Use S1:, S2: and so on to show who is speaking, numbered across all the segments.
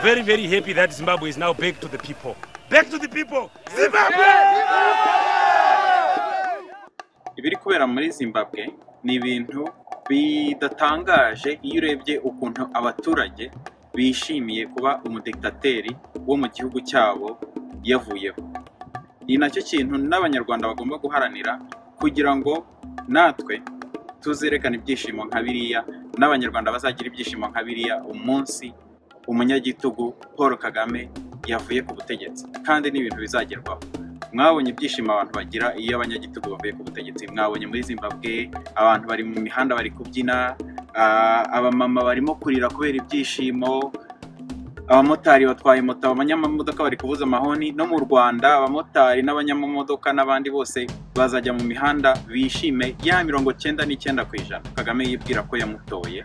S1: very, very happy that Zimbabwe is now back to the people. Back to the people! Zimbabwe!
S2: Ibiri kubera muri Zimbabwe ni ibintu bidatangaje iyo urebye ukuntu abaturage bishimiye kuba umudiktateri wo mu gihugu cyabo yavuyeho. Ni nacyo kintu n'abanyarwanda bagomba guharanira kugira ngo natwe tuzerekana ibyishimo nka biriya, n'abanyarwanda bazagira ibyishimo nka biriya umunsi umunyagitugu Paul Kagame yavuye ku butegetsi, kandi ni ibintu bizagerwaho. Mwabonye ibyishimo abantu bagira iyo abanyagitugu bavuye ku butegetsi. Mwabonye muri Zimbabwe abantu bari mu mihanda bari kubyina, abamama barimo kurira kubera ibyishimo, abamotari batwaye moto, abanyamamodoka bari kuvuza amahoni. No mu Rwanda abamotari n'abanyamamodoka n'abandi bose bazajya mu mihanda bishime ya 99%. Kagame yibwira ko yamutoye,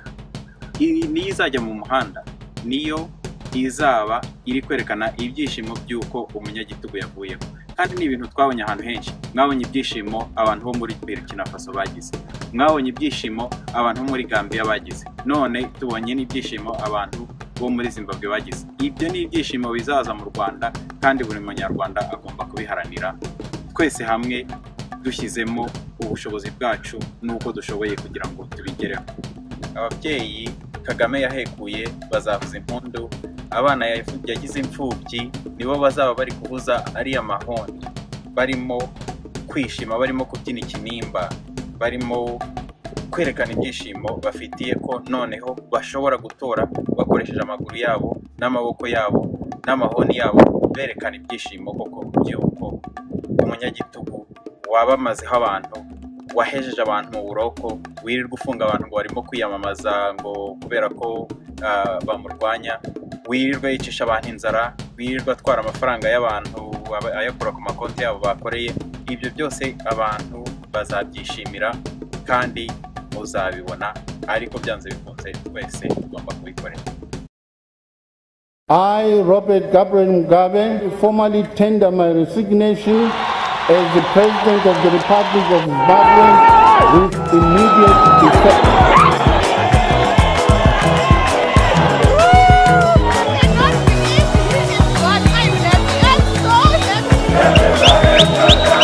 S2: niyo izajya mu muhanda, niyo izaba iri kwerekana ibyishimo by'uko umunyagitugu yavuyeho. Kandi ni ibintu twabonye ahantu henshi. Mwabonye ibyishimo abantu bo muri Burkina Faso bagize, mwabonye ibyishimo abantu bo muri Gambia bagize, none tubonye n'ibyishimo abantu bo muri Zimbabwe bagize. Ibyo ni ibyishimo bizaza mu Rwanda, kandi buri munyarwanda agomba kubiharanira, twese hamwe dushyizemo ubushobozi bwacu n'uko dushoboye kugira ngo tubigereho. Ababyeyi Kagame yahekuye bazavuza impundu, abana yagize imfubyi nibo bazaba bari kuvuza ari amahoni, barimo kwishima, barimo kubyina ikinimba, barimo kwerekana ibyishimo bafitiye ko noneho bashobora gutora bakoresheje amaguru yabo n'amaboko yabo n'amahoni yabo, berekana ibyishimo koko by'uko umunyagitugu wabamazeho abantu, wahejeje abantu mu buroko, wirirwa ufunga abantu ngo barimo kwiyamamaza ngo kubera ko bamurwanya, wirirwa yicisha abantu inzara, wirirwa atwara amafaranga y'abantu ayakura ku makonti yabo bakoreye. Ibyo byose abantu bazabyishimira kandi muzabibona, ariko byanze bikunze twese tugomba kubikorera.
S3: I, Robert Gabriel Mugabe, formally tender my resignation as the President of the Republic of Zimbabwe with immediate effect.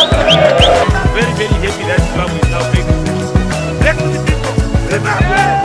S1: Very, very happy that Zimbabwe is now back to the people. Zimbabwe!